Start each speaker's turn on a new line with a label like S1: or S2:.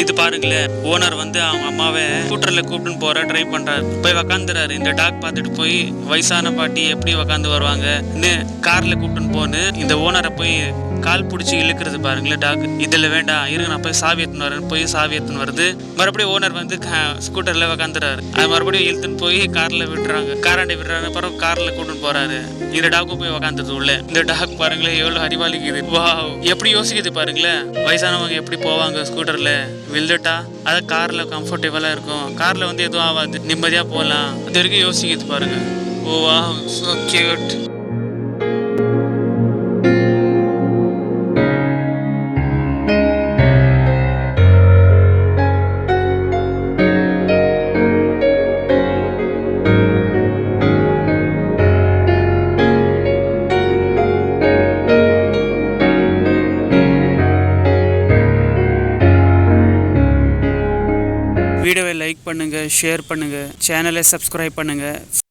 S1: இது பாருங்களேன், ஓனர் வந்து அவங்க அம்மாவை ஸ்கூட்டர்ல கூப்பிட்டுன்னு போற ட்ரை பண்றாரு. போய் உக்காந்துறாரு. இந்த டாக் பார்த்துட்டு போய் வயசான பாட்டி எப்படி உக்காந்து வருவாங்க கார்ல கூப்பிட்டுன்னு போன்னு இந்த ஓனரை போய் கால் பிடிச்சி இழுக்கிறது பாருங்களேன் டாக். இதுல வேண்டாம் இருங்க, நான் போய் சாவி எடுத்துன்னு வரேன். போய் சாவி எடுத்துன்னு வருது. மறுபடியும் ஓனர் வந்து ஸ்கூட்டர்ல உக்காந்துறாரு. அது மறுபடியும் இழுத்துன்னு போய் கார்ல விட்டுறாங்க. காராண்டி விடுறாங்க. அப்புறம் கார்ல கூட்டின்னு போறாரு. இந்த டாக்கும் போய் உக்காந்துது உள்ள. இந்த டாக் பாருங்களேன் எவ்வளவு அறிவாளிக்குது. வாவ், எப்படி யோசிக்குது பாருங்களேன். வயசானவங்க எப்படி போவாங்க ஸ்கூட்டர்ல, விழுந்துட்டா அது கார்ல கம்ஃபர்டபுளா இருக்கும். கார்ல வந்து எதுவும் ஆகாது, நிம்மதியா போகலாம். அது வரைக்கும் யோசிக்குது பாருங்க. ஓ வாவ், சோ கியூட். வீடியோவை லைக் பண்ணுங்கள், ஷேர் பண்ணுங்கள், சேனலை சப்ஸ்கிரைப் பண்ணுங்கள்.